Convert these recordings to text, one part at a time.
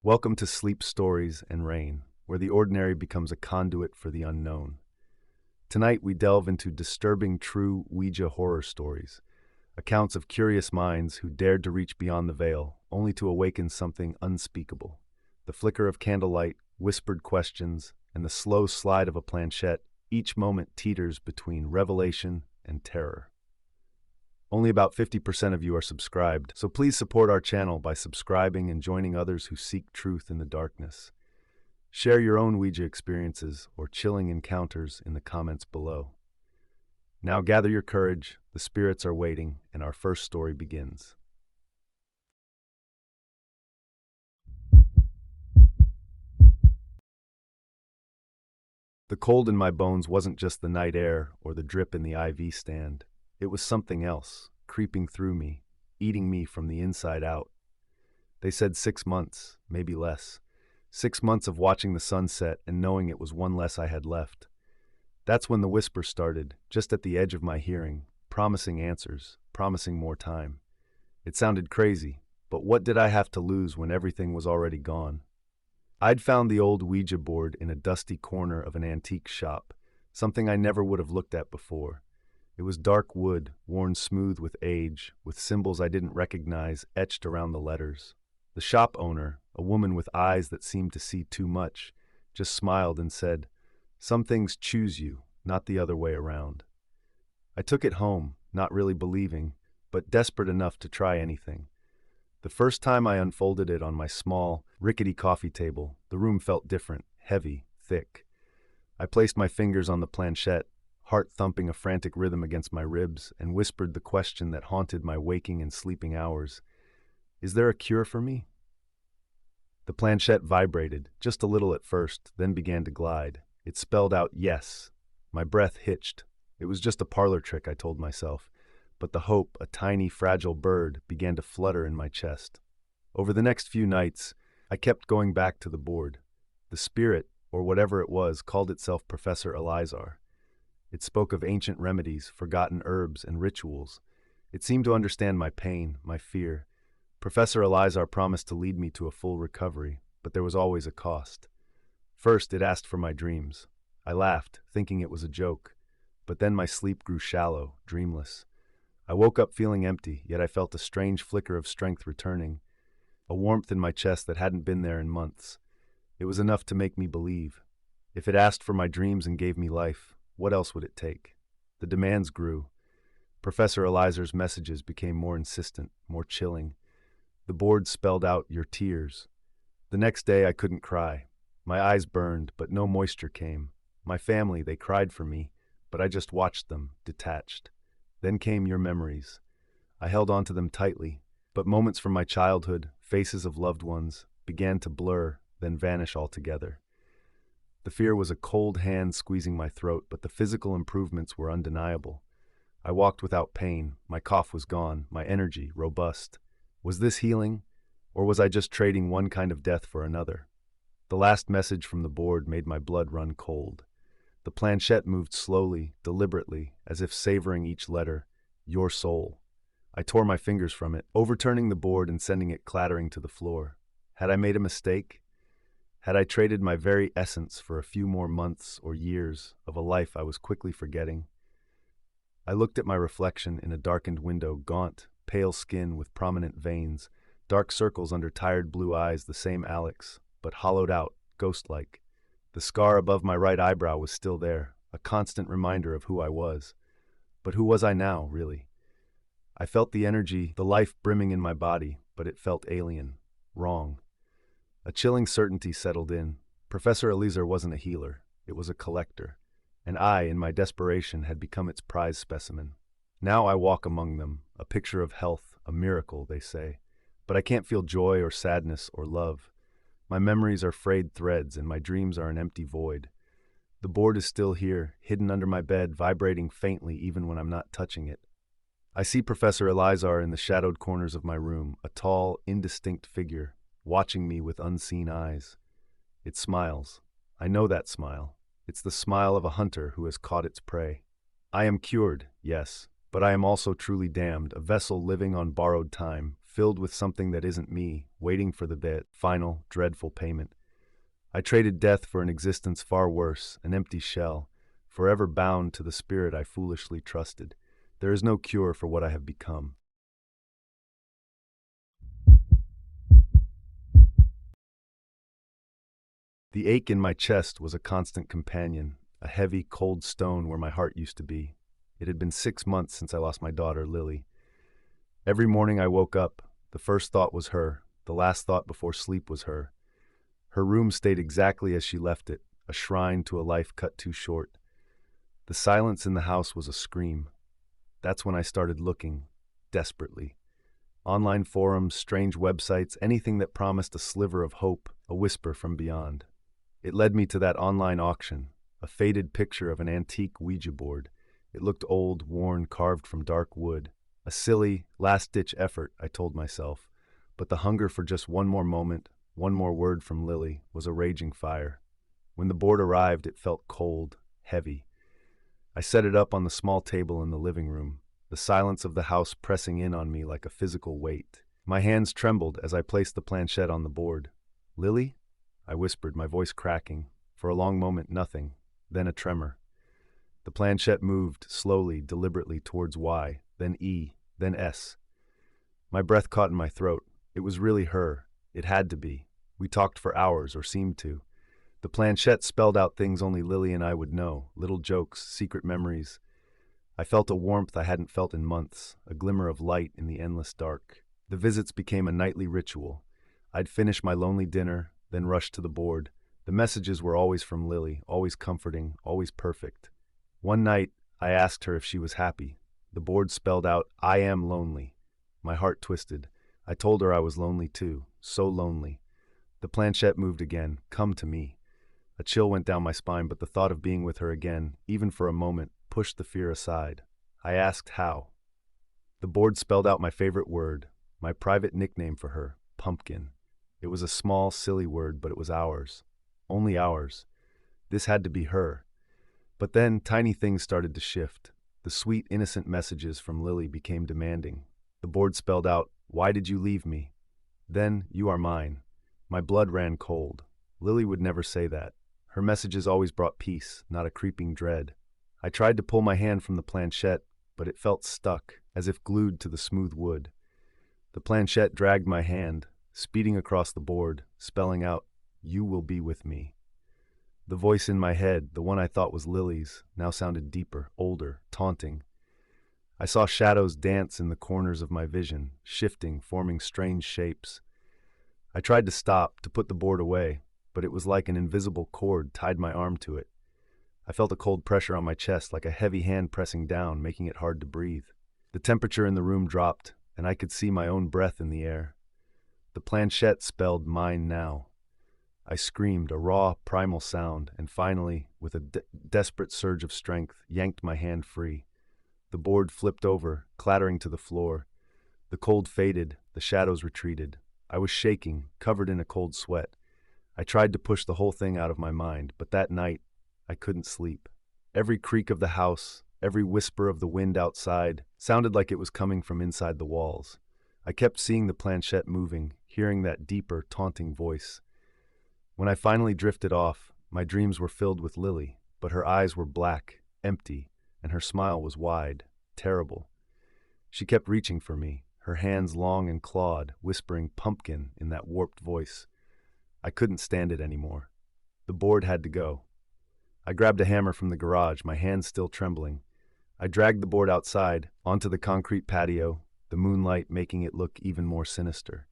Welcome to Sleep Stories and Rain, where the ordinary becomes a conduit for the unknown. Tonight we delve into disturbing true Ouija horror stories, accounts of curious minds who dared to reach beyond the veil, only to awaken something unspeakable. The flicker of candlelight, whispered questions, and the slow slide of a planchette, each moment teeters between revelation and terror. Only about 50% of you are subscribed, so please support our channel by subscribing and joining others who seek truth in the darkness. Share your own Ouija experiences or chilling encounters in the comments below. Now gather your courage, the spirits are waiting, and our first story begins. The cold in my bones wasn't just the night air or the drip in the IV stand. It was something else, creeping through me, eating me from the inside out. They said 6 months, maybe less. 6 months of watching the sun set and knowing it was one less I had left. That's when the whisper started, just at the edge of my hearing, promising answers, promising more time. It sounded crazy, but what did I have to lose when everything was already gone? I'd found the old Ouija board in a dusty corner of an antique shop, something I never would have looked at before. It was dark wood, worn smooth with age, with symbols I didn't recognize etched around the letters. The shop owner, a woman with eyes that seemed to see too much, just smiled and said, "Some things choose you, not the other way around." I took it home, not really believing, but desperate enough to try anything. The first time I unfolded it on my small, rickety coffee table, the room felt different, heavy, thick. I placed my fingers on the planchette, heart thumping a frantic rhythm against my ribs, and whispered the question that haunted my waking and sleeping hours. Is there a cure for me? The planchette vibrated, just a little at first, then began to glide. It spelled out yes. My breath hitched. It was just a parlor trick, I told myself. But the hope, a tiny, fragile bird, began to flutter in my chest. Over the next few nights, I kept going back to the board. The spirit, or whatever it was, called itself Professor Elizar. It spoke of ancient remedies, forgotten herbs, and rituals. It seemed to understand my pain, my fear. Professor Elizar promised to lead me to a full recovery, but there was always a cost. First, it asked for my dreams. I laughed, thinking it was a joke. But then my sleep grew shallow, dreamless. I woke up feeling empty, yet I felt a strange flicker of strength returning, a warmth in my chest that hadn't been there in months. It was enough to make me believe. If it asked for my dreams and gave me life, what else would it take? The demands grew. Professor Elizar's messages became more insistent, more chilling. The board spelled out your tears. The next day I couldn't cry. My eyes burned, but no moisture came. My family, they cried for me, but I just watched them, detached. Then came your memories. I held on to them tightly, but moments from my childhood, faces of loved ones, began to blur, then vanish altogether. The fear was a cold hand squeezing my throat, but the physical improvements were undeniable. I walked without pain, my cough was gone, my energy robust. Was this healing, or was I just trading one kind of death for another? The last message from the board made my blood run cold. The planchette moved slowly, deliberately, as if savoring each letter. Your soul. I tore my fingers from it, overturning the board and sending it clattering to the floor. Had I made a mistake? Had I traded my very essence for a few more months or years of a life I was quickly forgetting? I looked at my reflection in a darkened window, gaunt, pale skin with prominent veins, dark circles under tired blue eyes, the same Alex, but hollowed out, ghost-like. The scar above my right eyebrow was still there, a constant reminder of who I was. But who was I now, really? I felt the energy, the life brimming in my body, but it felt alien, wrong. A chilling certainty settled in. Professor Elizar wasn't a healer, it was a collector, and I, in my desperation, had become its prize specimen. Now I walk among them, a picture of health, a miracle, they say. But I can't feel joy or sadness or love. My memories are frayed threads and my dreams are an empty void. The board is still here, hidden under my bed, vibrating faintly even when I'm not touching it. I see Professor Elizar in the shadowed corners of my room, a tall, indistinct figure, watching me with unseen eyes. It smiles. I know that smile. It's the smile of a hunter who has caught its prey. I am cured, yes, but I am also truly damned, a vessel living on borrowed time, filled with something that isn't me, waiting for the final, dreadful payment. I traded death for an existence far worse, an empty shell, forever bound to the spirit I foolishly trusted. There is no cure for what I have become. The ache in my chest was a constant companion, a heavy, cold stone where my heart used to be. It had been 6 months since I lost my daughter, Lily. Every morning I woke up, the first thought was her, the last thought before sleep was her. Her room stayed exactly as she left it, a shrine to a life cut too short. The silence in the house was a scream. That's when I started looking, desperately. Online forums, strange websites, anything that promised a sliver of hope, a whisper from beyond. It led me to that online auction, a faded picture of an antique Ouija board. It looked old, worn, carved from dark wood. A silly, last-ditch effort, I told myself, but the hunger for just one more moment, one more word from Lily, was a raging fire. When the board arrived, it felt cold, heavy. I set it up on the small table in the living room, the silence of the house pressing in on me like a physical weight. My hands trembled as I placed the planchette on the board. "Lily?" I whispered, my voice cracking. For a long moment, nothing, then a tremor. The planchette moved, slowly, deliberately, towards Y, then E, then S. My breath caught in my throat. It was really her. It had to be. We talked for hours, or seemed to. The planchette spelled out things only Lily and I would know, little jokes, secret memories. I felt a warmth I hadn't felt in months, a glimmer of light in the endless dark. The visits became a nightly ritual. I'd finish my lonely dinner, then rush to the board. The messages were always from Lily, always comforting, always perfect. One night, I asked her if she was happy. The board spelled out, "I am lonely." My heart twisted. I told her I was lonely too, so lonely. The planchette moved again, "Come to me." A chill went down my spine, but the thought of being with her again, even for a moment, pushed the fear aside. I asked how. The board spelled out my favorite word, my private nickname for her, pumpkin. It was a small, silly word, but it was ours. Only ours. This had to be her. But then, tiny things started to shift. The sweet, innocent messages from Lily became demanding. The board spelled out, "Why did you leave me?" Then, "You are mine." My blood ran cold. Lily would never say that. Her messages always brought peace, not a creeping dread. I tried to pull my hand from the planchette, but it felt stuck, as if glued to the smooth wood. The planchette dragged my hand, speeding across the board, spelling out, "You will be with me." The voice in my head, the one I thought was Lily's, now sounded deeper, older, taunting. I saw shadows dance in the corners of my vision, shifting, forming strange shapes. I tried to stop, to put the board away, but it was like an invisible cord tied my arm to it. I felt a cold pressure on my chest, like a heavy hand pressing down, making it hard to breathe. The temperature in the room dropped, and I could see my own breath in the air. The planchette spelled "mine now." I screamed, a raw, primal sound, and finally, with a desperate surge of strength, yanked my hand free. The board flipped over, clattering to the floor. The cold faded, the shadows retreated. I was shaking, covered in a cold sweat. I tried to push the whole thing out of my mind, but that night, I couldn't sleep. Every creak of the house, every whisper of the wind outside, sounded like it was coming from inside the walls. I kept seeing the planchette moving, hearing that deeper, taunting voice. When I finally drifted off, my dreams were filled with Lily, but her eyes were black, empty, and her smile was wide, terrible. She kept reaching for me, her hands long and clawed, whispering "pumpkin" in that warped voice. I couldn't stand it anymore. The board had to go. I grabbed a hammer from the garage, my hands still trembling. I dragged the board outside, onto the concrete patio, the moonlight making it look even more sinister.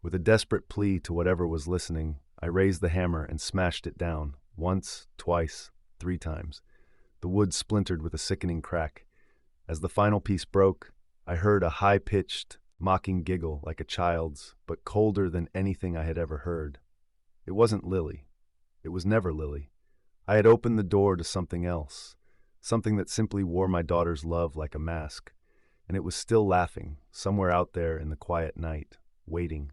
With a desperate plea to whatever was listening, I raised the hammer and smashed it down, once, twice, 3 times. The wood splintered with a sickening crack. As the final piece broke, I heard a high-pitched, mocking giggle like a child's, but colder than anything I had ever heard. It wasn't Lily. It was never Lily. I had opened the door to something else, something that simply wore my daughter's love like a mask, and it was still laughing, somewhere out there in the quiet night, waiting.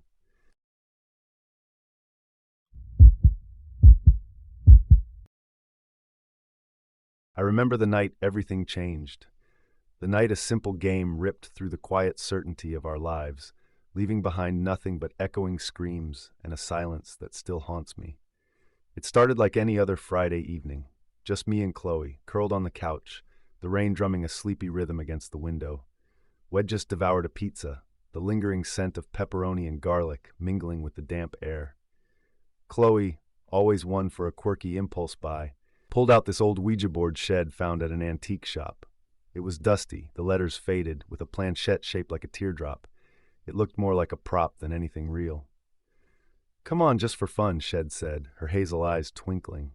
I remember the night everything changed. The night a simple game ripped through the quiet certainty of our lives. leaving behind nothing but echoing screams and a silence that still haunts me. It started like any other Friday evening, just me and Chloe, curled on the couch, the rain drumming a sleepy rhythm against the window. We'd just devoured a pizza, the lingering scent of pepperoni and garlic mingling with the damp air. Chloe, always one for a quirky impulse buy, pulled out this old Ouija board Shed found at an antique shop. It was dusty, the letters faded, with a planchette shaped like a teardrop. It looked more like a prop than anything real. "Come on, just for fun," Shed said, her hazel eyes twinkling.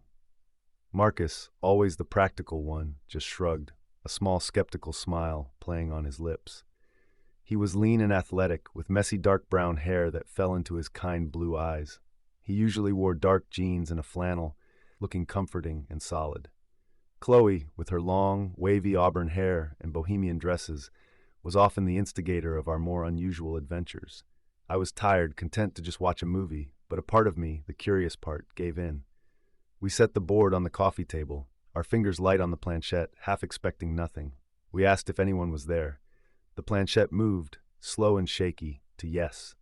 Marcus, always the practical one, just shrugged, a small skeptical smile playing on his lips. He was lean and athletic, with messy dark brown hair that fell into his kind blue eyes. He usually wore dark jeans and a flannel, looking comforting and solid. Chloe, with her long, wavy auburn hair and bohemian dresses, was often the instigator of our more unusual adventures. I was tired, content to just watch a movie, but a part of me, the curious part, gave in. We set the board on the coffee table, our fingers light on the planchette, half expecting nothing. We asked if anyone was there. The planchette moved, slow and shaky, to yes.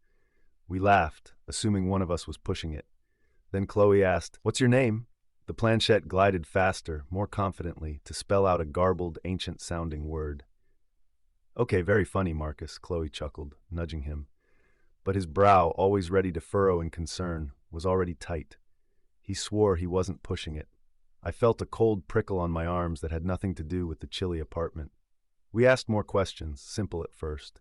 We laughed, assuming one of us was pushing it. Then Chloe asked, "What's your name?" The planchette glided faster, more confidently, to spell out a garbled, ancient-sounding word. "Okay, very funny, Marcus," Chloe chuckled, nudging him. But his brow, always ready to furrow in concern, was already tight. He swore he wasn't pushing it. I felt a cold prickle on my arms that had nothing to do with the chilly apartment. We asked more questions, simple at first.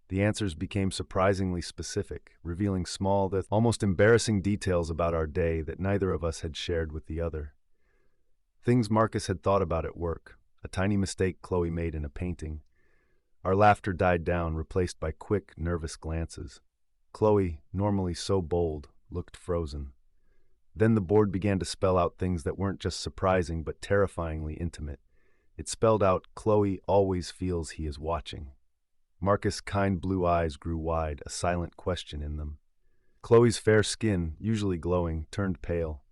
The answers became surprisingly specific, revealing small, almost embarrassing details about our day that neither of us had shared with the other. Things Marcus had thought about at work, a tiny mistake Chloe made in a painting. Our laughter died down, replaced by quick, nervous glances. Chloe, normally so bold, looked frozen. Then the board began to spell out things that weren't just surprising but terrifyingly intimate. It spelled out, "Chloe always feels he is watching." Marcus' kind blue eyes grew wide, a silent question in them. Chloe's fair skin, usually glowing, turned pale.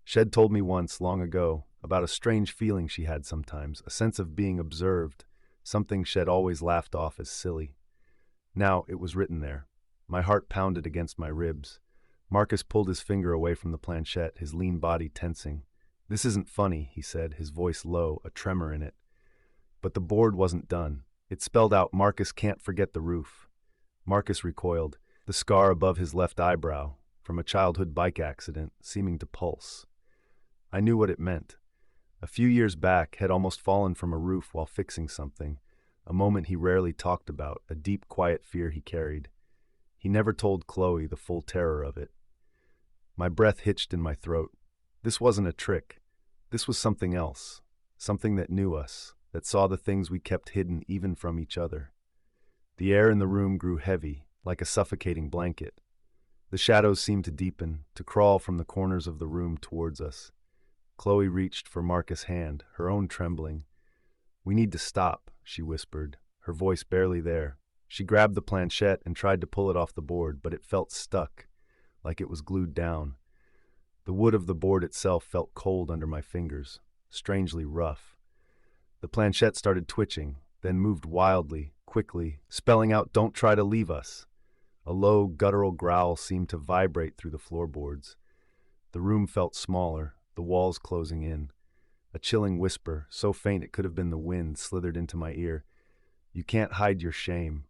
Shed told me once, long ago, about a strange feeling she had sometimes, a sense of being observed, something Shed always laughed off as silly. Now it was written there. My heart pounded against my ribs. Marcus pulled his finger away from the planchette, his lean body tensing. "This isn't funny," he said, his voice low, a tremor in it. But the board wasn't done. It spelled out, "Marcus can't forget the roof." Marcus recoiled, the scar above his left eyebrow, from a childhood bike accident, seeming to pulse. I knew what it meant. A few years back, had almost fallen from a roof while fixing something, a moment he rarely talked about, a deep, quiet fear he carried. He never told Chloe the full terror of it. My breath hitched in my throat. This wasn't a trick. This was something else, something that knew us, that saw the things we kept hidden even from each other. The air in the room grew heavy, like a suffocating blanket. The shadows seemed to deepen, to crawl from the corners of the room towards us. Chloe reached for Marcus' hand, her own trembling. "We need to stop," she whispered, her voice barely there. She grabbed the planchette and tried to pull it off the board, but it felt stuck, like it was glued down. The wood of the board itself felt cold under my fingers, strangely rough. The planchette started twitching, then moved wildly, quickly, spelling out, "Don't try to leave us." A low, guttural growl seemed to vibrate through the floorboards. The room felt smaller, the walls closing in. A chilling whisper, so faint it could have been the wind, slithered into my ear. "You can't hide your shame."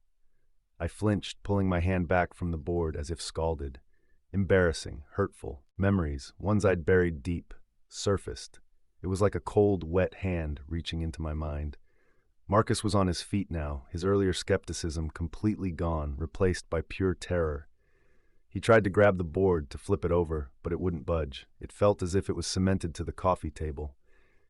I flinched, pulling my hand back from the board as if scalded. Embarrassing, hurtful, memories, ones I'd buried deep, surfaced. It was like a cold, wet hand reaching into my mind. Marcus was on his feet now, his earlier skepticism completely gone, replaced by pure terror. He tried to grab the board, to flip it over, but it wouldn't budge. It felt as if it was cemented to the coffee table.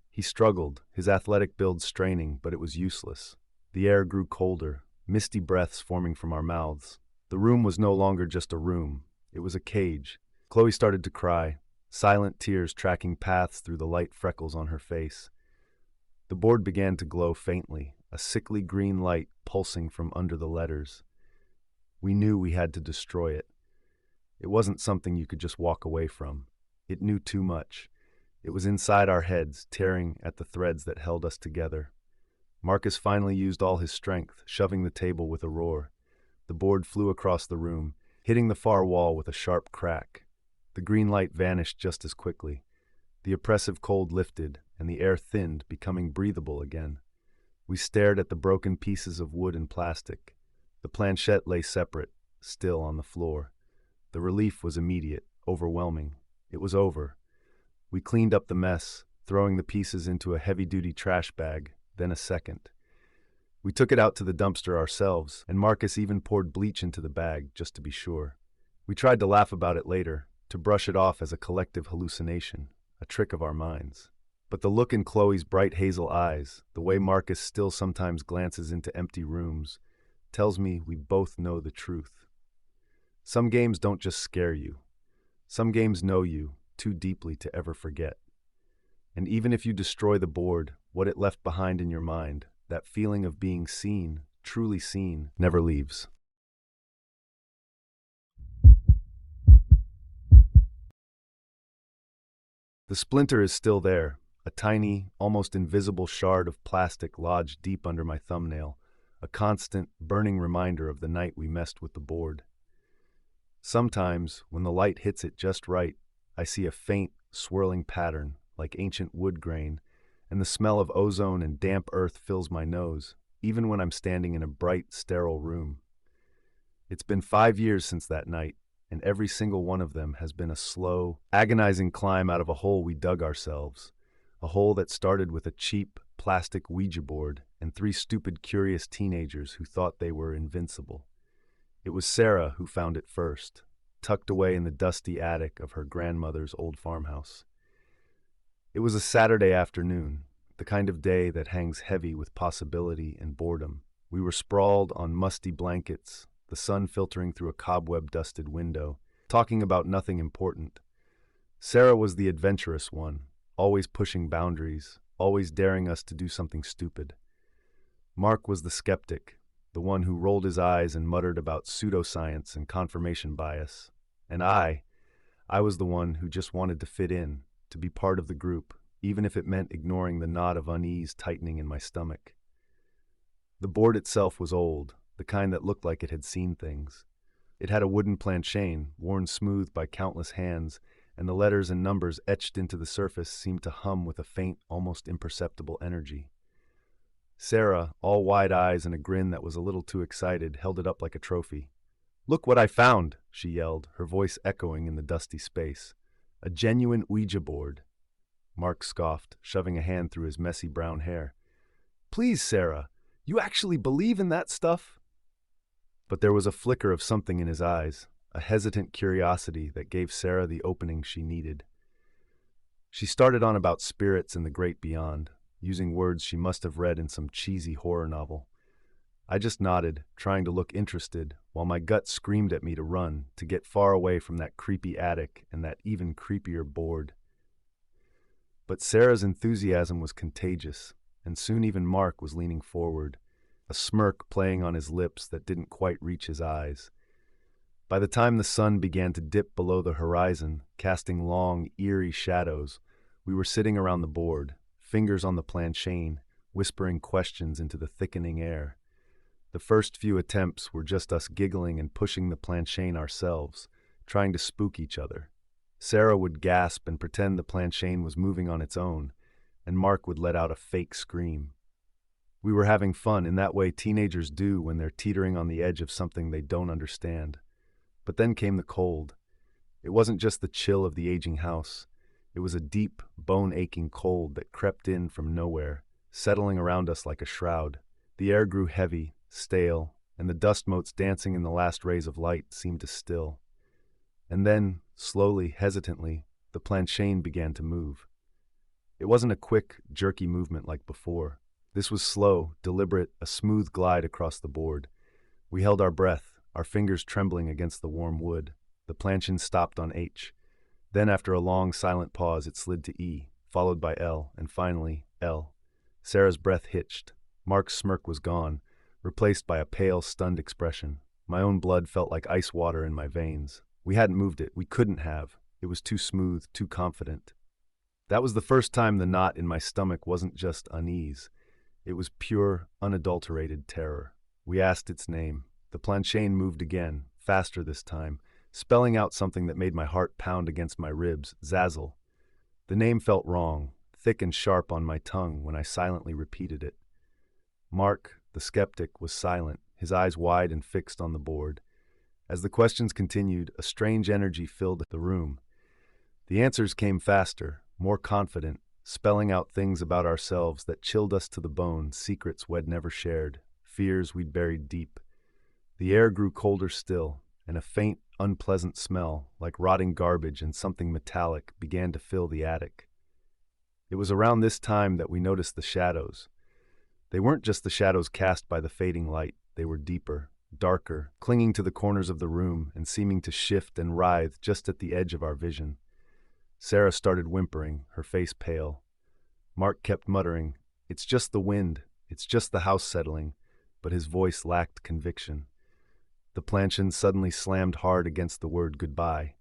He struggled, his athletic build straining, but it was useless. The air grew colder, misty breaths forming from our mouths. The room was no longer just a room. It was a cage. Chloe started to cry, silent tears tracking paths through the light freckles on her face. The board began to glow faintly, a sickly green light pulsing from under the letters. We knew we had to destroy it. It wasn't something you could just walk away from. It knew too much. It was inside our heads, tearing at the threads that held us together. Marcus finally used all his strength, shoving the table with a roar. The board flew across the room, hitting the far wall with a sharp crack. The green light vanished just as quickly. The oppressive cold lifted, and the air thinned, becoming breathable again. We stared at the broken pieces of wood and plastic. The planchette lay separate, still on the floor. The relief was immediate, overwhelming. It was over. We cleaned up the mess, throwing the pieces into a heavy-duty trash bag, then a second. We took it out to the dumpster ourselves, and Marcus even poured bleach into the bag, just to be sure. We tried to laugh about it later, to brush it off as a collective hallucination, a trick of our minds. But the look in Chloe's bright hazel eyes, the way Marcus still sometimes glances into empty rooms, tells me we both know the truth. Some games don't just scare you. Some games know you too deeply to ever forget. And even if you destroy the board, what it left behind in your mind, that feeling of being seen, truly seen, never leaves. The splinter is still there, a tiny, almost invisible shard of plastic lodged deep under my thumbnail, a constant, burning reminder of the night we messed with the board. Sometimes, when the light hits it just right, I see a faint, swirling pattern, like ancient wood grain, and the smell of ozone and damp earth fills my nose, even when I'm standing in a bright, sterile room. It's been 5 years since that night, and every single one of them has been a slow, agonizing climb out of a hole we dug ourselves, a hole that started with a cheap, plastic Ouija board and 3 stupid, curious teenagers who thought they were invincible. It was Sarah who found it first, tucked away in the dusty attic of her grandmother's old farmhouse. It was a Saturday afternoon, the kind of day that hangs heavy with possibility and boredom. We were sprawled on musty blankets, the sun filtering through a cobweb-dusted window, talking about nothing important. Sarah was the adventurous one, always pushing boundaries, always daring us to do something stupid. Mark was the skeptic, the one who rolled his eyes and muttered about pseudoscience and confirmation bias. And I was the one who just wanted to fit in, to be part of the group, even if it meant ignoring the knot of unease tightening in my stomach. The board itself was old, the kind that looked like it had seen things. It had a wooden planchette, worn smooth by countless hands, and the letters and numbers etched into the surface seemed to hum with a faint, almost imperceptible energy. Sarah, all wide eyes and a grin that was a little too excited, held it up like a trophy. "Look what I found," she yelled, her voice echoing in the dusty space. "A genuine Ouija board." Mark scoffed, shoving a hand through his messy brown hair. "Please, Sarah, you actually believe in that stuff?" But there was a flicker of something in his eyes, a hesitant curiosity that gave Sarah the opening she needed. She started on about spirits and the great beyond, using words she must have read in some cheesy horror novel. I just nodded, trying to look interested, while my gut screamed at me to run, to get far away from that creepy attic and that even creepier board. But Sarah's enthusiasm was contagious, and soon even Mark was leaning forward, a smirk playing on his lips that didn't quite reach his eyes. By the time the sun began to dip below the horizon, casting long, eerie shadows, we were sitting around the board, fingers on the planchette, whispering questions into the thickening air. The first few attempts were just us giggling and pushing the planchette ourselves, trying to spook each other. Sarah would gasp and pretend the planchette was moving on its own, and Mark would let out a fake scream. We were having fun in that way teenagers do when they're teetering on the edge of something they don't understand. But then came the cold. It wasn't just the chill of the aging house. It was a deep, bone-aching cold that crept in from nowhere, settling around us like a shroud. The air grew heavy, stale, and the dust motes dancing in the last rays of light seemed to still. And then, slowly, hesitantly, the planchette began to move. It wasn't a quick, jerky movement like before. This was slow, deliberate, a smooth glide across the board. We held our breath, our fingers trembling against the warm wood. The planchette stopped on H. Then, after a long, silent pause, it slid to E, followed by L, and finally, L. Sarah's breath hitched. Mark's smirk was gone, replaced by a pale, stunned expression. My own blood felt like ice water in my veins. We hadn't moved it. We couldn't have. It was too smooth, too confident. That was the first time the knot in my stomach wasn't just unease. It was pure, unadulterated terror. We asked its name. The Planchette moved again, faster this time, spelling out something that made my heart pound against my ribs, Zazzle. The name felt wrong, thick and sharp on my tongue when I silently repeated it. Mark, the skeptic, was silent, his eyes wide and fixed on the board. As the questions continued, a strange energy filled the room. The answers came faster, more confident, spelling out things about ourselves that chilled us to the bone, secrets we'd never shared, fears we'd buried deep. The air grew colder still, and a faint, unpleasant smell, like rotting garbage and something metallic, began to fill the attic. It was around this time that we noticed the shadows. They weren't just the shadows cast by the fading light, they were deeper, darker, clinging to the corners of the room and seeming to shift and writhe just at the edge of our vision. Sarah started whimpering, her face pale. Mark kept muttering, "It's just the wind, it's just the house settling," but his voice lacked conviction. The Planchette suddenly slammed hard against the word goodbye.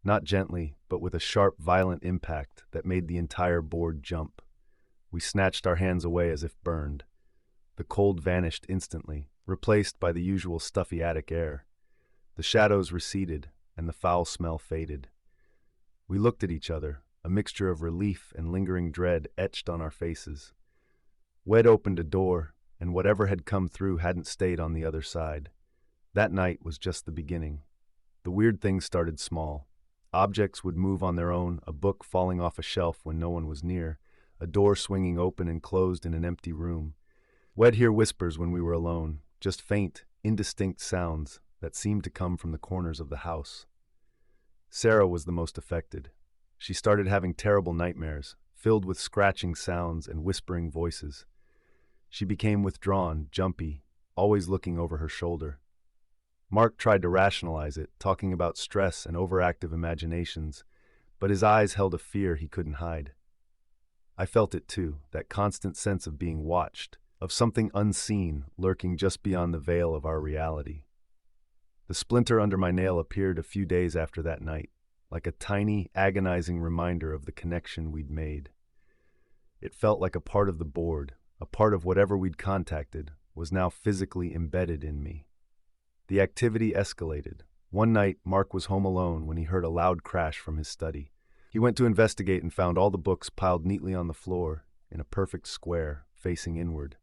Not gently, but with a sharp, violent impact that made the entire board jump. We snatched our hands away as if burned. The cold vanished instantly, replaced by the usual stuffy attic air. The shadows receded, and the foul smell faded. We looked at each other, a mixture of relief and lingering dread etched on our faces. Wed opened a door, and whatever had come through hadn't stayed on the other side. That night was just the beginning. The weird things started small. Objects would move on their own, a book falling off a shelf when no one was near, a door swinging open and closed in an empty room. We'd hear whispers when we were alone, just faint, indistinct sounds that seemed to come from the corners of the house. Sarah was the most affected. She started having terrible nightmares, filled with scratching sounds and whispering voices. She became withdrawn, jumpy, always looking over her shoulder. Mark tried to rationalize it, talking about stress and overactive imaginations, but his eyes held a fear he couldn't hide. I felt it too, that constant sense of being watched, of something unseen lurking just beyond the veil of our reality. The splinter under my nail appeared a few days after that night, like a tiny, agonizing reminder of the connection we'd made. It felt like a part of the board, a part of whatever we'd contacted, was now physically embedded in me. The activity escalated. One night, Mark was home alone when he heard a loud crash from his study. He went to investigate and found all the books piled neatly on the floor, in a perfect square, facing inward.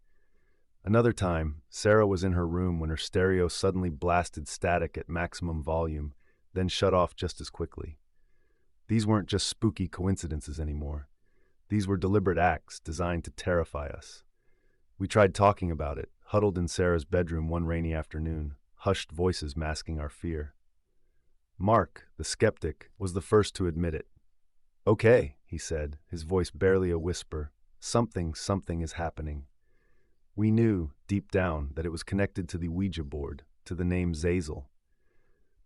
Another time, Sarah was in her room when her stereo suddenly blasted static at maximum volume, then shut off just as quickly. These weren't just spooky coincidences anymore. These were deliberate acts designed to terrify us. We tried talking about it, huddled in Sarah's bedroom one rainy afternoon, hushed voices masking our fear. Mark, the skeptic, was the first to admit it. "Okay," he said, his voice barely a whisper. Something is happening." We knew, deep down, that it was connected to the Ouija board, to the name Zazzle.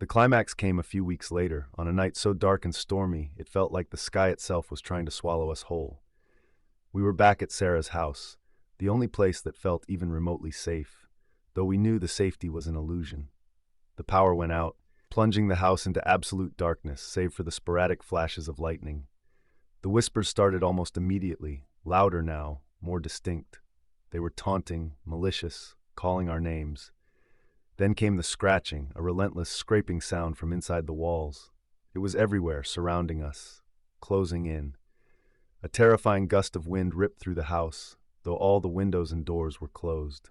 The climax came a few weeks later, on a night so dark and stormy it felt like the sky itself was trying to swallow us whole. We were back at Sarah's house, the only place that felt even remotely safe, though we knew the safety was an illusion. The power went out, plunging the house into absolute darkness, save for the sporadic flashes of lightning. The whispers started almost immediately, louder now, more distinct. They were taunting, malicious, calling our names. Then came the scratching, a relentless scraping sound from inside the walls. It was everywhere, surrounding us, closing in. A terrifying gust of wind ripped through the house, though all the windows and doors were closed.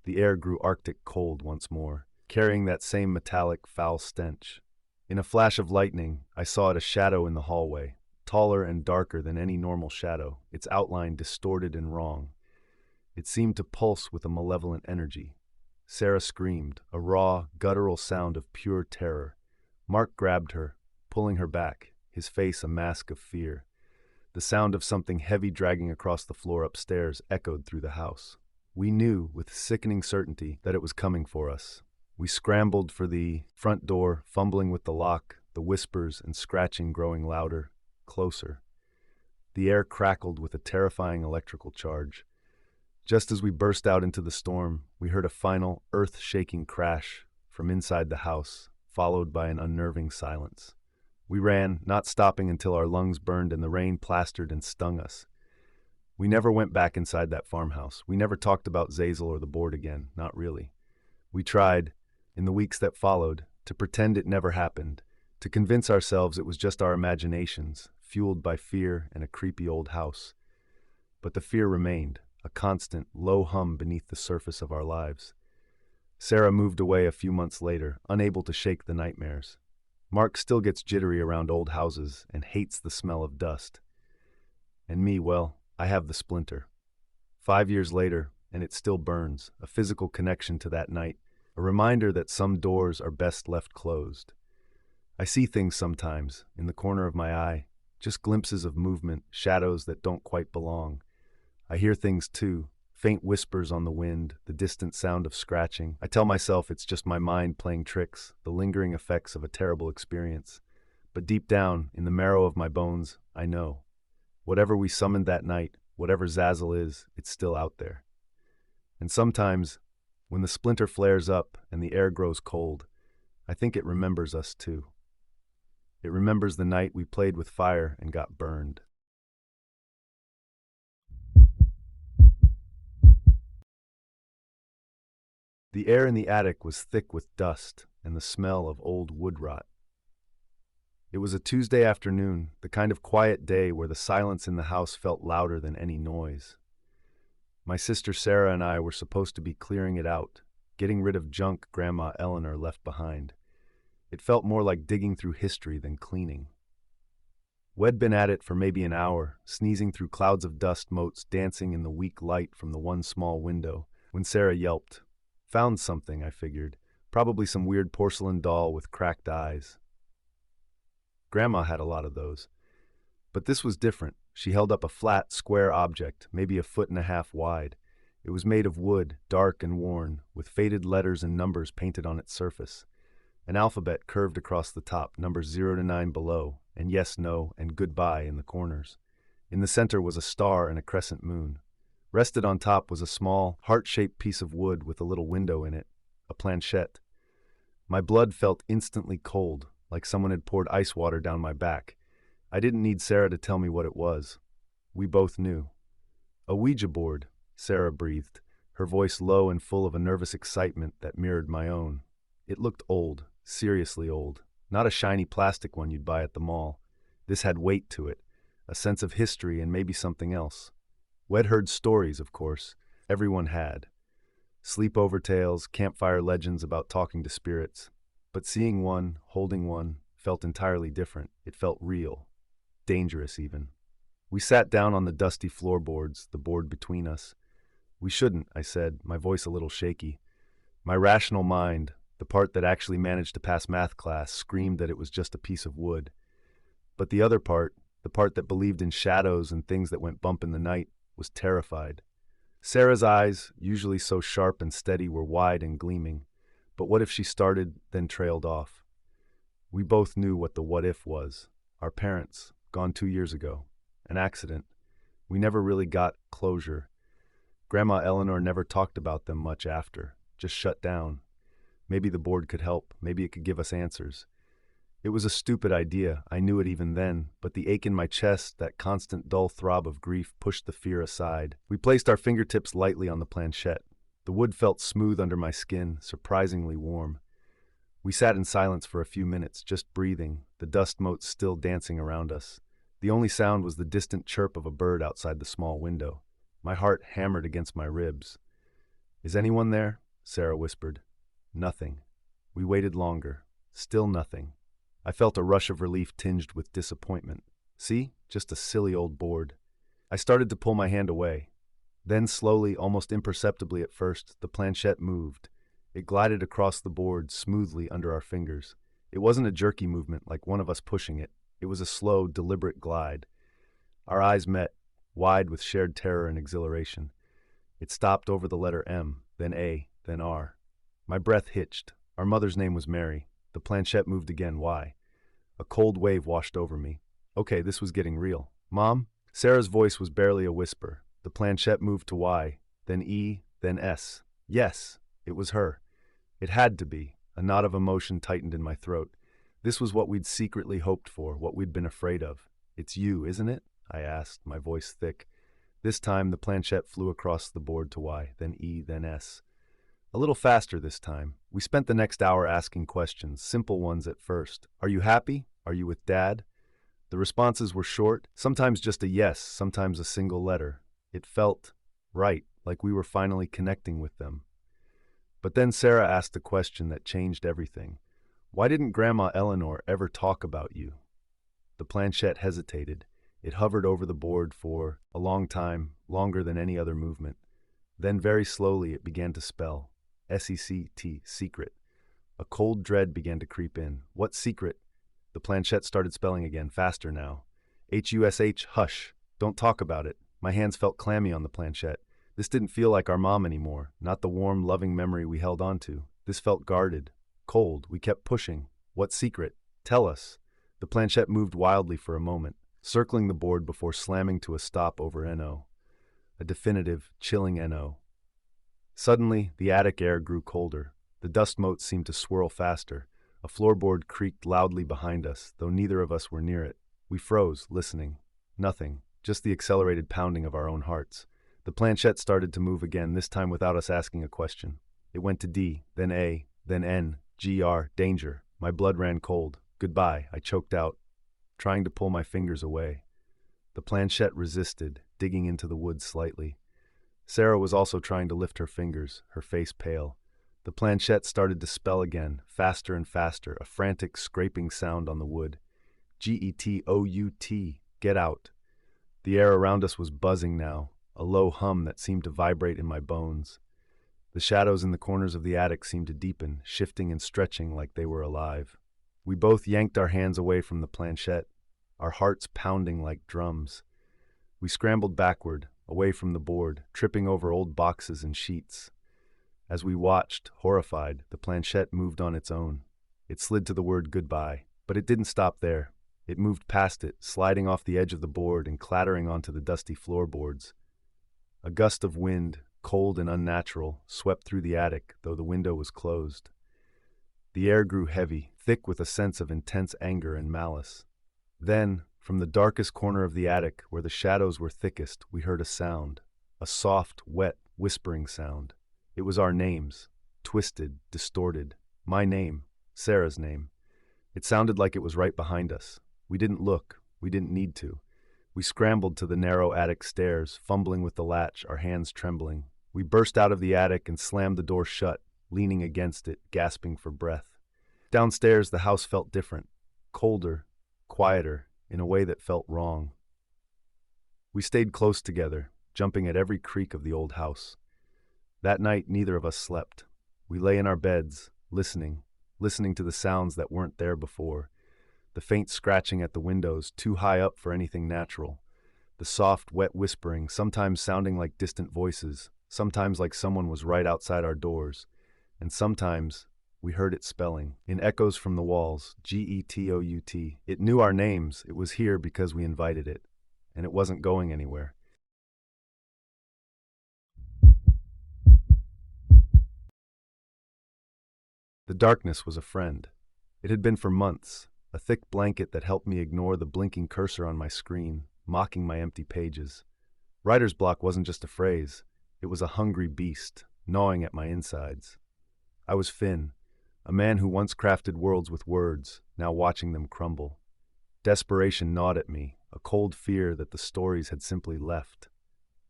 The air grew arctic cold once more, carrying that same metallic, foul stench. In a flash of lightning, I saw a shadow in the hallway, taller and darker than any normal shadow, its outline distorted and wrong. It seemed to pulse with a malevolent energy. Sarah screamed, a raw, guttural sound of pure terror. Mark grabbed her, pulling her back, his face a mask of fear. The sound of something heavy dragging across the floor upstairs echoed through the house. We knew, with sickening certainty, that it was coming for us. We scrambled for the front door, fumbling with the lock, the whispers and scratching growing louder, closer. The air crackled with a terrifying electrical charge. Just as we burst out into the storm, we heard a final, earth-shaking crash from inside the house, followed by an unnerving silence. We ran, not stopping until our lungs burned and the rain plastered and stung us. We never went back inside that farmhouse. We never talked about Zazzle or the board again, not really. We tried, in the weeks that followed, to pretend it never happened, to convince ourselves it was just our imaginations, fueled by fear and a creepy old house. But the fear remained, a constant, low hum beneath the surface of our lives. Sarah moved away a few months later, unable to shake the nightmares. Mark still gets jittery around old houses and hates the smell of dust. And me, well, I have the splinter. 5 years later, and it still burns, a physical connection to that night, a reminder that some doors are best left closed. I see things sometimes, in the corner of my eye, just glimpses of movement, shadows that don't quite belong. I hear things too, faint whispers on the wind, the distant sound of scratching. I tell myself it's just my mind playing tricks, the lingering effects of a terrible experience. But deep down, in the marrow of my bones, I know. Whatever we summoned that night, whatever Zazzle is, it's still out there. And sometimes, when the splinter flares up and the air grows cold, I think it remembers us too. It remembers the night we played with fire and got burned. The air in the attic was thick with dust and the smell of old wood rot. It was a Tuesday afternoon, the kind of quiet day where the silence in the house felt louder than any noise. My sister Sarah and I were supposed to be clearing it out, getting rid of junk Grandma Eleanor left behind. It felt more like digging through history than cleaning. We'd been at it for maybe an hour, sneezing through clouds of dust motes dancing in the weak light from the one small window, when Sarah yelped. Found something, I figured. Probably some weird porcelain doll with cracked eyes. Grandma had a lot of those. But this was different. She held up a flat, square object, maybe 1.5 feet wide. It was made of wood, dark and worn, with faded letters and numbers painted on its surface. An alphabet curved across the top, numbers 0 to 9 below, and yes, no, and goodbye in the corners. In the center was a star and a crescent moon. Rested on top was a small, heart-shaped piece of wood with a little window in it, a planchette. My blood felt instantly cold, like someone had poured ice water down my back. I didn't need Sarah to tell me what it was. We both knew. A Ouija board, Sarah breathed, her voice low and full of a nervous excitement that mirrored my own. It looked old, seriously old, not a shiny plastic one you'd buy at the mall. This had weight to it, a sense of history and maybe something else. We'd heard stories, of course. Everyone had. Sleepover tales, campfire legends about talking to spirits. But seeing one, holding one, felt entirely different. It felt real. Dangerous, even. We sat down on the dusty floorboards, the board between us. We shouldn't, I said, my voice a little shaky. My rational mind, the part that actually managed to pass math class, screamed that it was just a piece of wood. But the other part, the part that believed in shadows and things that went bump in the night, was terrified. Sarah's eyes, usually so sharp and steady, were wide and gleaming. But what if she started, then trailed off? We both knew what the what if was. Our parents, gone 2 years ago. An accident. We never really got closure. Grandma Eleanor never talked about them much after, just shut down. Maybe the board could help, maybe it could give us answers. It was a stupid idea, I knew it even then, but the ache in my chest, that constant dull throb of grief, pushed the fear aside. We placed our fingertips lightly on the planchette. The wood felt smooth under my skin, surprisingly warm. We sat in silence for a few minutes, just breathing, the dust motes still dancing around us. The only sound was the distant chirp of a bird outside the small window. My heart hammered against my ribs. "Is anyone there?" Sarah whispered. Nothing. We waited longer. Still nothing. I felt a rush of relief tinged with disappointment. See? Just a silly old board. I started to pull my hand away. Then slowly, almost imperceptibly at first, the planchette moved. It glided across the board smoothly under our fingers. It wasn't a jerky movement like one of us pushing it. It was a slow, deliberate glide. Our eyes met, wide with shared terror and exhilaration. It stopped over the letter M, then A, then R. My breath hitched. Our mother's name was Mary. The planchette moved again. Why? A cold wave washed over me. Okay, this was getting real. "Mom?" Sarah's voice was barely a whisper. The planchette moved to Y, then E, then S. Yes, it was her. It had to be. A knot of emotion tightened in my throat. This was what we'd secretly hoped for, what we'd been afraid of. "It's you, isn't it?" I asked, my voice thick. This time the planchette flew across the board to Y, then E, then S. A little faster this time. We spent the next hour asking questions, simple ones at first. Are you happy? Are you with Dad? The responses were short, sometimes just a yes, sometimes a single letter. It felt right, like we were finally connecting with them. But then Sarah asked a question that changed everything. Why didn't Grandma Eleanor ever talk about you? The planchette hesitated. It hovered over the board for a long time, longer than any other movement. Then very slowly it began to spell. S-E-C-T, secret. A cold dread began to creep in. What secret? The planchette started spelling again, faster now. H-U-S-H, hush. Don't talk about it. My hands felt clammy on the planchette. This didn't feel like our mom anymore, not the warm, loving memory we held on to. This felt guarded, cold. We kept pushing. What secret? Tell us. The planchette moved wildly for a moment, circling the board before slamming to a stop over N-O. A definitive, chilling N-O. Suddenly, the attic air grew colder. The dust motes seemed to swirl faster. A floorboard creaked loudly behind us, though neither of us were near it. We froze, listening. Nothing, just the accelerated pounding of our own hearts. The planchette started to move again, this time without us asking a question. It went to D, then A, then N, G, R, danger. My blood ran cold. Goodbye, I choked out, trying to pull my fingers away. The planchette resisted, digging into the wood slightly. Sarah was also trying to lift her fingers, her face pale. The planchette started to spell again, faster and faster, a frantic scraping sound on the wood. G-E-T-O-U-T, get out. The air around us was buzzing now, a low hum that seemed to vibrate in my bones. The shadows in the corners of the attic seemed to deepen, shifting and stretching like they were alive. We both yanked our hands away from the planchette, our hearts pounding like drums. We scrambled backward, away from the board, tripping over old boxes and sheets. As we watched, horrified, the planchette moved on its own. It slid to the word goodbye, but it didn't stop there. It moved past it, sliding off the edge of the board and clattering onto the dusty floorboards. A gust of wind, cold and unnatural, swept through the attic, though the window was closed. The air grew heavy, thick with a sense of intense anger and malice. Then, from the darkest corner of the attic, where the shadows were thickest, we heard a sound, a soft, wet, whispering sound. It was our names, twisted, distorted. My name, Sarah's name. It sounded like it was right behind us. We didn't look. We didn't need to. We scrambled to the narrow attic stairs, fumbling with the latch, our hands trembling. We burst out of the attic and slammed the door shut, leaning against it, gasping for breath. Downstairs, the house felt different, colder, quieter, in a way that felt wrong. We stayed close together, jumping at every creak of the old house. That night, neither of us slept. We lay in our beds, listening to the sounds that weren't there before. The faint scratching at the windows, too high up for anything natural. The soft, wet whispering, sometimes sounding like distant voices, sometimes like someone was right outside our doors. And sometimes we heard it spelling, in echoes from the walls, G-E-T-O-U-T. It knew our names. It was here because we invited it. And it wasn't going anywhere. The darkness was a friend. It had been for months, a thick blanket that helped me ignore the blinking cursor on my screen, mocking my empty pages. Writer's block wasn't just a phrase. It was a hungry beast, gnawing at my insides. I was Finn, a man who once crafted worlds with words, now watching them crumble. Desperation gnawed at me, a cold fear that the stories had simply left.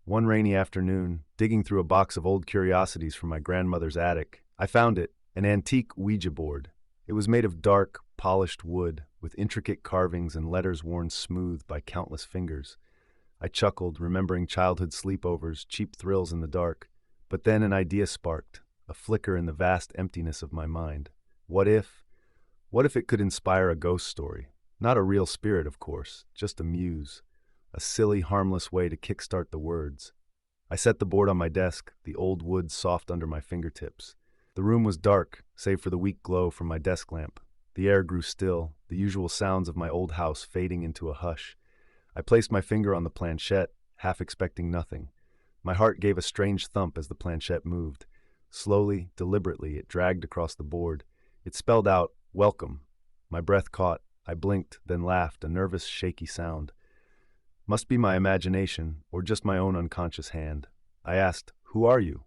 One rainy afternoon, digging through a box of old curiosities from my grandmother's attic, I found it, an antique Ouija board. It was made of dark, polished wood, with intricate carvings and letters worn smooth by countless fingers. I chuckled, remembering childhood sleepovers, cheap thrills in the dark. But then an idea sparked, a flicker in the vast emptiness of my mind. What if it could inspire a ghost story? Not a real spirit, of course, just a muse. A silly, harmless way to kickstart the words. I set the board on my desk, the old wood soft under my fingertips. The room was dark, save for the weak glow from my desk lamp. The air grew still, the usual sounds of my old house fading into a hush. I placed my finger on the planchette, half expecting nothing. My heart gave a strange thump as the planchette moved. Slowly, deliberately, it dragged across the board. It spelled out, "Welcome." My breath caught. I blinked, then laughed, a nervous, shaky sound. Must be my imagination, or just my own unconscious hand. I asked, "Who are you?"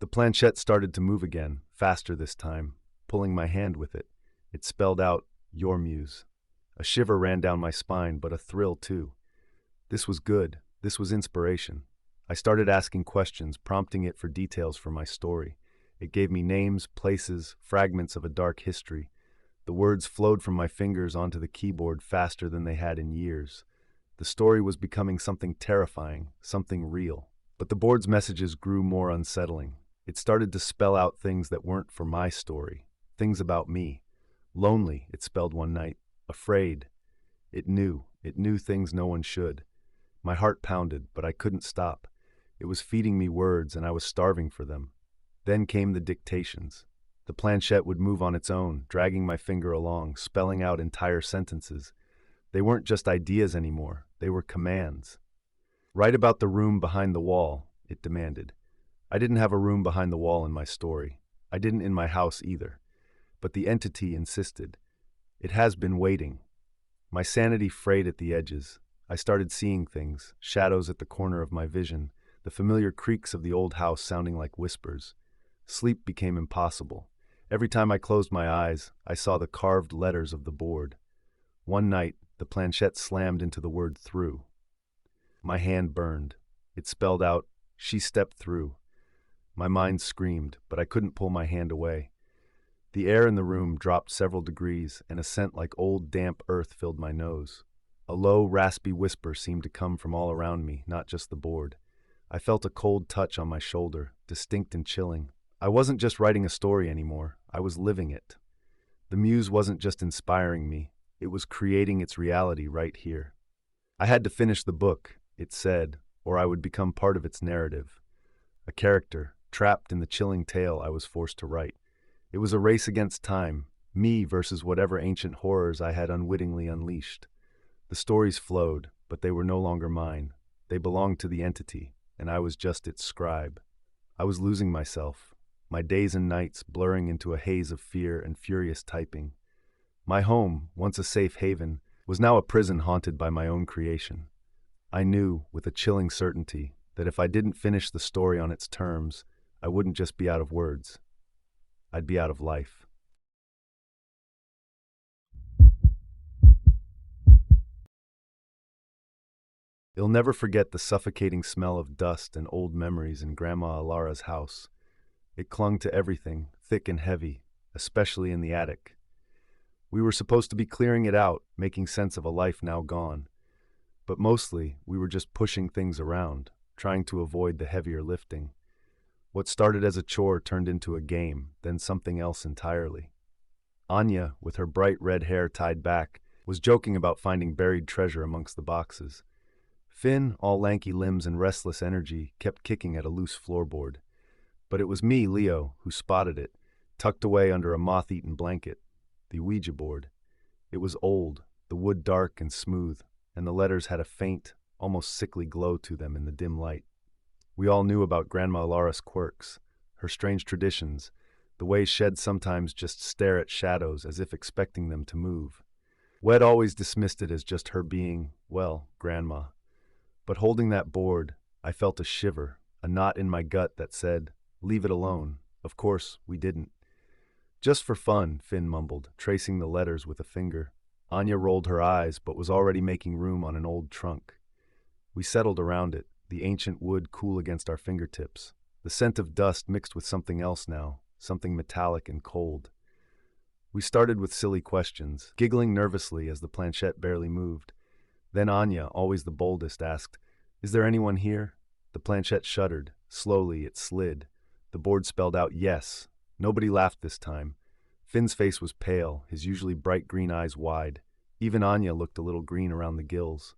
The planchette started to move again, faster this time, pulling my hand with it. It spelled out, "Your muse." A shiver ran down my spine, but a thrill too. This was good. This was inspiration. I started asking questions, prompting it for details for my story. It gave me names, places, fragments of a dark history. The words flowed from my fingers onto the keyboard faster than they had in years. The story was becoming something terrifying, something real. But the board's messages grew more unsettling. It started to spell out things that weren't for my story, things about me. Lonely, it spelled one night. Afraid. It knew things no one should. My heart pounded, but I couldn't stop. It was feeding me words, and I was starving for them. Then came the dictations. The planchette would move on its own, dragging my finger along, spelling out entire sentences. They weren't just ideas anymore, they were commands. Write about the room behind the wall, it demanded. I didn't have a room behind the wall in my story. I didn't in my house either. But the entity insisted. It has been waiting. My sanity frayed at the edges. I started seeing things, shadows at the corner of my vision, the familiar creaks of the old house sounding like whispers. Sleep became impossible. Every time I closed my eyes, I saw the carved letters of the board. One night, the planchette slammed into the word "through." My hand burned. It spelled out, "She stepped through." My mind screamed, but I couldn't pull my hand away. The air in the room dropped several degrees, and a scent like old, damp earth filled my nose. A low, raspy whisper seemed to come from all around me, not just the board. I felt a cold touch on my shoulder, distinct and chilling. I wasn't just writing a story anymore, I was living it. The muse wasn't just inspiring me, it was creating its reality right here. I had to finish the book, it said, or I would become part of its narrative. A character, trapped in the chilling tale I was forced to write. It was a race against time, me versus whatever ancient horrors I had unwittingly unleashed. The stories flowed, but they were no longer mine. They belonged to the entity, and I was just its scribe. I was losing myself, my days and nights blurring into a haze of fear and furious typing. My home, once a safe haven, was now a prison haunted by my own creation. I knew, with a chilling certainty, that if I didn't finish the story on its terms, I wouldn't just be out of words. I'd be out of life. You'll never forget the suffocating smell of dust and old memories in Grandma Alara's house. It clung to everything, thick and heavy, especially in the attic. We were supposed to be clearing it out, making sense of a life now gone. But mostly, we were just pushing things around, trying to avoid the heavier lifting. What started as a chore turned into a game, then something else entirely. Anya, with her bright red hair tied back, was joking about finding buried treasure amongst the boxes. Finn, all lanky limbs and restless energy, kept kicking at a loose floorboard. But it was me, Leo, who spotted it, tucked away under a moth-eaten blanket, the Ouija board. It was old, the wood dark and smooth, and the letters had a faint, almost sickly glow to them in the dim light. We all knew about Grandma Lara's quirks, her strange traditions, the way she'd sometimes just stare at shadows as if expecting them to move. Wed always dismissed it as just her being, well, Grandma. But holding that board, I felt a shiver, a knot in my gut that said, "Leave it alone." Of course, we didn't. "Just for fun," Finn mumbled, tracing the letters with a finger. Anya rolled her eyes, but was already making room on an old trunk. We settled around it, the ancient wood cool against our fingertips. The scent of dust mixed with something else now, something metallic and cold. We started with silly questions, giggling nervously as the planchette barely moved. Then Anya, always the boldest, asked, "Is there anyone here?" The planchette shuddered. Slowly, it slid. The board spelled out yes. Nobody laughed this time. Finn's face was pale, his usually bright green eyes wide. Even Anya looked a little green around the gills.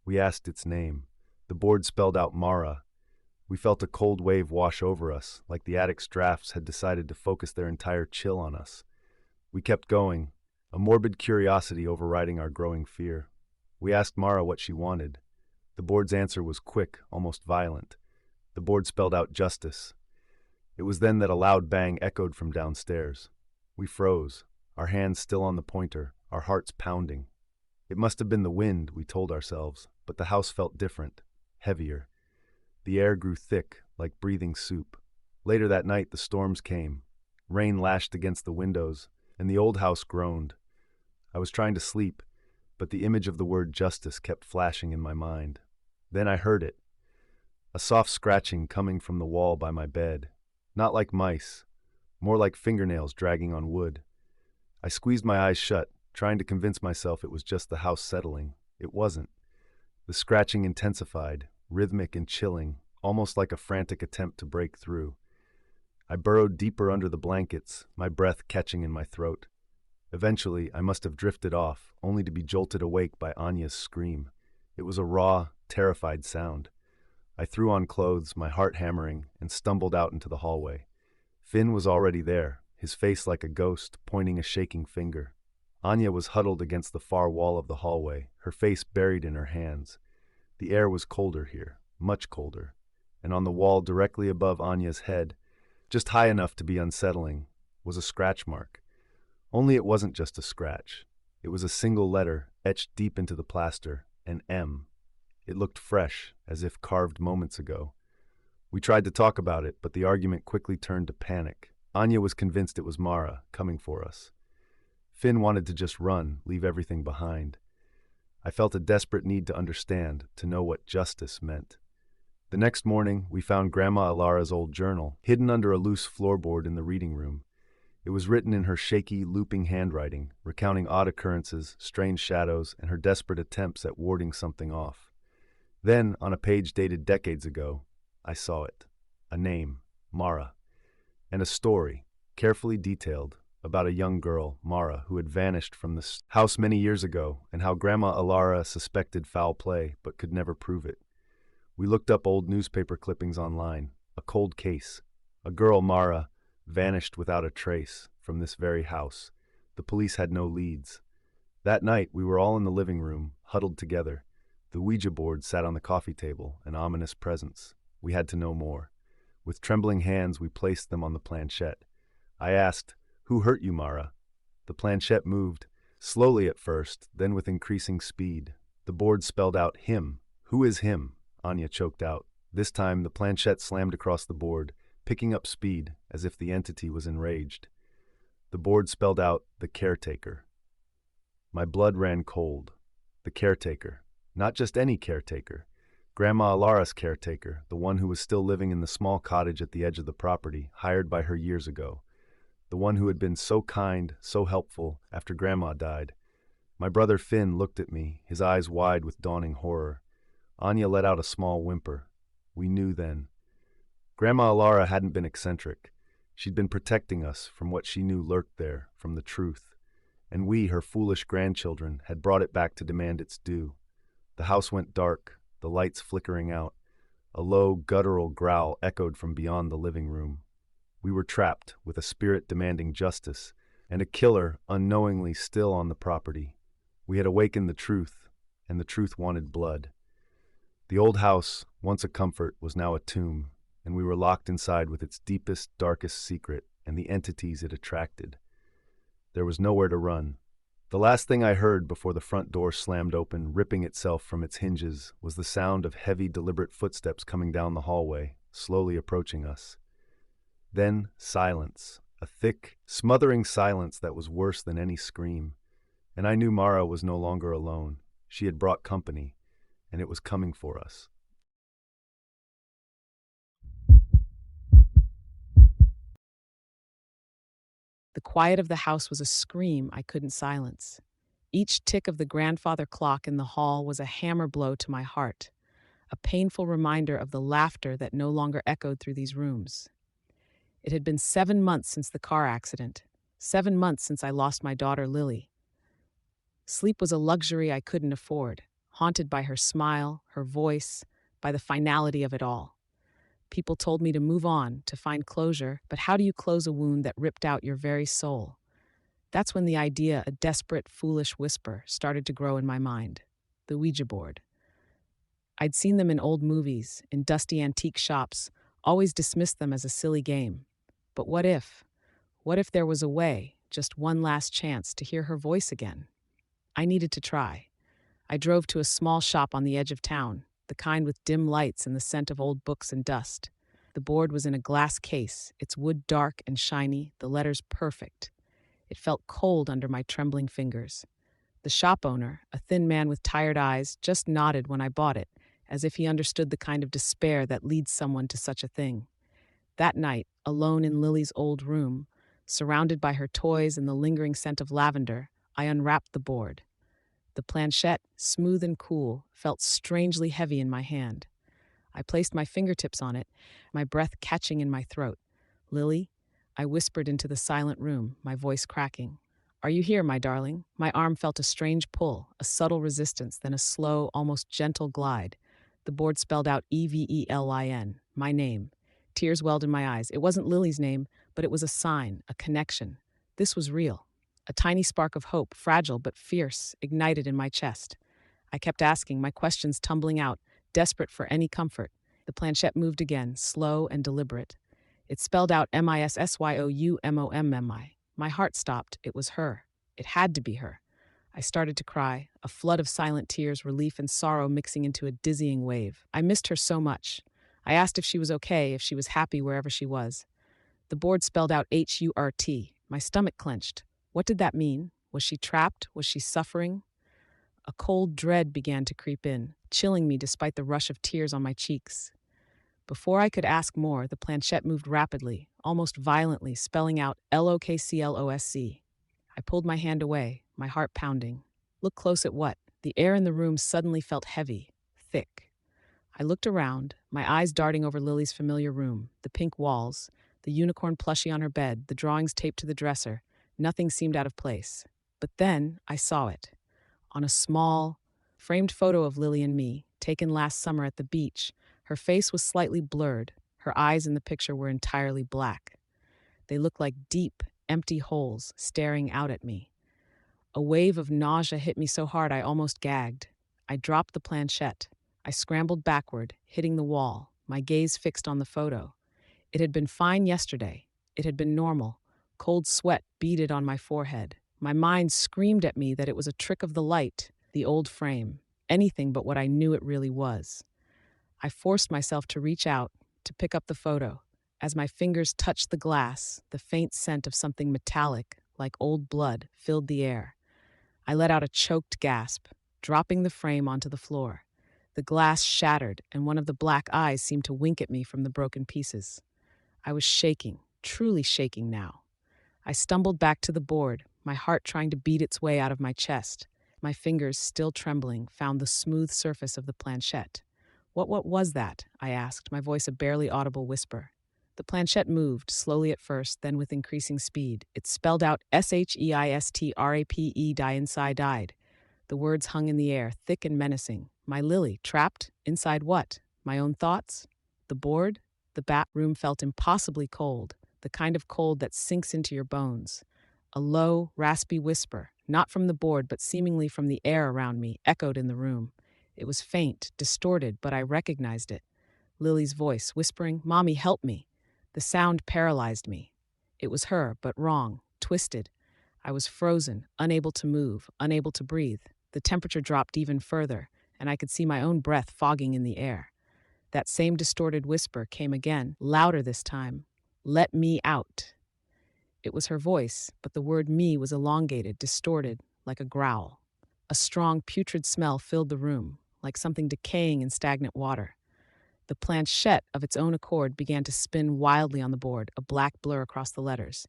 We asked its name. The board spelled out Mara. We felt a cold wave wash over us, like the attic's drafts had decided to focus their entire chill on us. We kept going, a morbid curiosity overriding our growing fear. We asked Mara what she wanted. The board's answer was quick, almost violent. The board spelled out justice. It was then that a loud bang echoed from downstairs. We froze, our hands still on the pointer, our hearts pounding. It must have been the wind, we told ourselves, but the house felt different, heavier. The air grew thick, like breathing soup. Later that night, the storms came. Rain lashed against the windows, and the old house groaned. I was trying to sleep, but the image of the word justice kept flashing in my mind. Then I heard it, a soft scratching coming from the wall by my bed, not like mice, more like fingernails dragging on wood. I squeezed my eyes shut, trying to convince myself it was just the house settling. It wasn't. The scratching intensified, rhythmic and chilling, almost like a frantic attempt to break through. I burrowed deeper under the blankets, my breath catching in my throat. Eventually, I must have drifted off, only to be jolted awake by Anya's scream. It was a raw, terrified sound. I threw on clothes, my heart hammering, and stumbled out into the hallway. Finn was already there, his face like a ghost, pointing a shaking finger. Anya was huddled against the far wall of the hallway, her face buried in her hands. The air was colder here, much colder, and on the wall directly above Anya's head, just high enough to be unsettling, was a scratch mark. Only it wasn't just a scratch. It was a single letter etched deep into the plaster, an M. It looked fresh, as if carved moments ago. We tried to talk about it, but the argument quickly turned to panic. Anya was convinced it was Mara, coming for us. Finn wanted to just run, leave everything behind. I felt a desperate need to understand, to know what justice meant. The next morning, we found Grandma Alara's old journal, hidden under a loose floorboard in the reading room. It was written in her shaky, looping handwriting, recounting odd occurrences, strange shadows, and her desperate attempts at warding something off. Then, on a page dated decades ago, I saw it. A name, Mara, and a story, carefully detailed, about a young girl, Mara, who had vanished from the house many years ago, and how Grandma Alara suspected foul play but could never prove it. We looked up old newspaper clippings online. A cold case. A girl, Mara, vanished without a trace from this very house. The police had no leads. That night, we were all in the living room, huddled together. The Ouija board sat on the coffee table, an ominous presence. We had to know more. With trembling hands, we placed them on the planchette. I asked, "Who hurt you, Mara?" The planchette moved, slowly at first, then with increasing speed. The board spelled out, "Him." "Who is him?" Anya choked out. This time, the planchette slammed across the board, picking up speed, as if the entity was enraged. The board spelled out, "The caretaker." My blood ran cold. The caretaker. Not just any caretaker. Grandma Alara's caretaker, the one who was still living in the small cottage at the edge of the property, hired by her years ago. The one who had been so kind, so helpful, after Grandma died. My brother Finn looked at me, his eyes wide with dawning horror. Anya let out a small whimper. We knew then. Grandma Alara hadn't been eccentric. She'd been protecting us from what she knew lurked there, from the truth. And we, her foolish grandchildren, had brought it back to demand its due. The house went dark, the lights flickering out. A low, guttural growl echoed from beyond the living room. We were trapped, with a spirit demanding justice, and a killer unknowingly still on the property. We had awakened the truth, and the truth wanted blood. The old house, once a comfort, was now a tomb, and we were locked inside with its deepest, darkest secret and the entities it attracted. There was nowhere to run. The last thing I heard before the front door slammed open, ripping itself from its hinges, was the sound of heavy, deliberate footsteps coming down the hallway, slowly approaching us. Then silence, a thick, smothering silence that was worse than any scream. And I knew Mara was no longer alone. She had brought company, and it was coming for us. The quiet of the house was a scream I couldn't silence. Each tick of the grandfather clock in the hall was a hammer blow to my heart, a painful reminder of the laughter that no longer echoed through these rooms. It had been 7 months since the car accident, 7 months since I lost my daughter Lily. Sleep was a luxury I couldn't afford, haunted by her smile, her voice, by the finality of it all. People told me to move on, to find closure, but how do you close a wound that ripped out your very soul? That's when the idea, a desperate, foolish whisper, started to grow in my mind. The Ouija board. I'd seen them in old movies, in dusty antique shops, always dismissed them as a silly game. But what if? What if there was a way, just one last chance, to hear her voice again? I needed to try. I drove to a small shop on the edge of town, the kind with dim lights and the scent of old books and dust. The board was in a glass case, its wood dark and shiny, the letters perfect. It felt cold under my trembling fingers. The shop owner, a thin man with tired eyes, just nodded when I bought it, as if he understood the kind of despair that leads someone to such a thing. That night, alone in Lily's old room, surrounded by her toys and the lingering scent of lavender, I unwrapped the board. The planchette, smooth and cool, felt strangely heavy in my hand. I placed my fingertips on it, my breath catching in my throat. "Lily?" I whispered into the silent room, my voice cracking. "Are you here, my darling?" My arm felt a strange pull, a subtle resistance, then a slow, almost gentle glide. The board spelled out Evelyn, my name. Tears welled in my eyes. It wasn't Lily's name, but it was a sign, a connection. This was real. A tiny spark of hope, fragile but fierce, ignited in my chest. I kept asking, my questions tumbling out, desperate for any comfort. The planchette moved again, slow and deliberate. It spelled out Missyoumommi. My heart stopped. It was her. It had to be her. I started to cry, a flood of silent tears, relief and sorrow mixing into a dizzying wave. I missed her so much. I asked if she was okay, if she was happy wherever she was. The board spelled out HURT. My stomach clenched. What did that mean? Was she trapped? Was she suffering? A cold dread began to creep in, chilling me despite the rush of tears on my cheeks. Before I could ask more, the planchette moved rapidly, almost violently, spelling out LOKCLOSC. I pulled my hand away, my heart pounding. Look close at what? The air in the room suddenly felt heavy, thick. I looked around, my eyes darting over Lily's familiar room, the pink walls, the unicorn plushie on her bed, the drawings taped to the dresser. Nothing seemed out of place. But then I saw it. On a small, framed photo of Lily and me, taken last summer at the beach, her face was slightly blurred. Her eyes in the picture were entirely black. They looked like deep, empty holes staring out at me. A wave of nausea hit me so hard I almost gagged. I dropped the planchette. I scrambled backward, hitting the wall, my gaze fixed on the photo. It had been fine yesterday. It had been normal. Cold sweat beaded on my forehead. My mind screamed at me that it was a trick of the light, the old frame, anything but what I knew it really was. I forced myself to reach out, to pick up the photo. As my fingers touched the glass, the faint scent of something metallic, like old blood, filled the air. I let out a choked gasp, dropping the frame onto the floor. The glass shattered, and one of the black eyes seemed to wink at me from the broken pieces. I was shaking, truly shaking now. I stumbled back to the board, my heart trying to beat its way out of my chest. My fingers, still trembling, found the smooth surface of the planchette. What was that?" I asked, my voice a barely audible whisper. The planchette moved, slowly at first, then with increasing speed. It spelled out SHEISTRAPE died. The words hung in the air, thick and menacing. My Lily, trapped? Inside what? My own thoughts? The board? The bat room felt impossibly cold, the kind of cold that sinks into your bones. A low, raspy whisper, not from the board but seemingly from the air around me, echoed in the room. It was faint, distorted, but I recognized it. Lily's voice, whispering, "Mommy, help me." The sound paralyzed me. It was her, but wrong, twisted. I was frozen, unable to move, unable to breathe. The temperature dropped even further, and I could see my own breath fogging in the air. That same distorted whisper came again, louder this time. "Let me out." It was her voice, but the word "me" was elongated, distorted, like a growl. A strong, putrid smell filled the room, like something decaying in stagnant water. The planchette, of its own accord, began to spin wildly on the board, a black blur across the letters.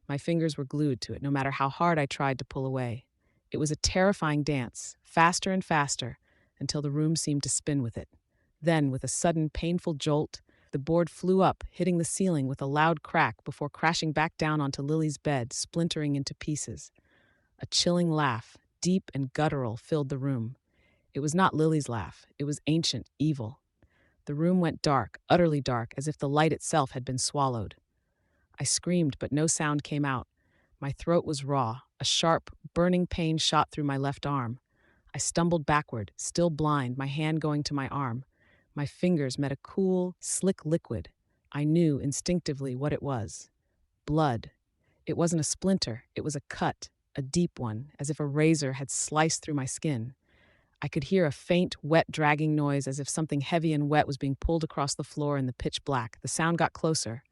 My fingers were glued to it, no matter how hard I tried to pull away. It was a terrifying dance, faster and faster, until the room seemed to spin with it. Then, with a sudden, painful jolt, the board flew up, hitting the ceiling with a loud crack before crashing back down onto Lily's bed, splintering into pieces. A chilling laugh, deep and guttural, filled the room. It was not Lily's laugh. It was ancient, evil. The room went dark, utterly dark, as if the light itself had been swallowed. I screamed, but no sound came out. My throat was raw. A sharp, burning pain shot through my left arm. I stumbled backward, still blind, my hand going to my arm. My fingers met a cool, slick liquid. I knew instinctively what it was. Blood. It wasn't a splinter. It was a cut, a deep one, as if a razor had sliced through my skin. I could hear a faint, wet, dragging noise as if something heavy and wet was being pulled across the floor in the pitch black. The sound got closer.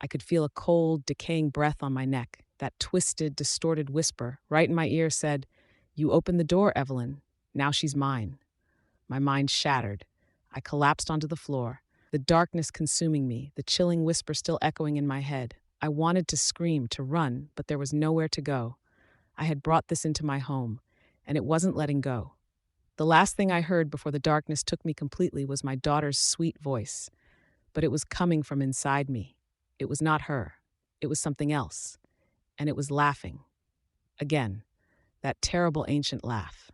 I could feel a cold, decaying breath on my neck. That twisted, distorted whisper right in my ear said, "You opened the door, Evelyn. Now she's mine." My mind shattered. I collapsed onto the floor, the darkness consuming me, the chilling whisper still echoing in my head. I wanted to scream, to run, but there was nowhere to go. I had brought this into my home, and it wasn't letting go. The last thing I heard before the darkness took me completely was my daughter's sweet voice, but it was coming from inside me. It was not her. It was something else, and it was laughing. Again, that terrible ancient laugh.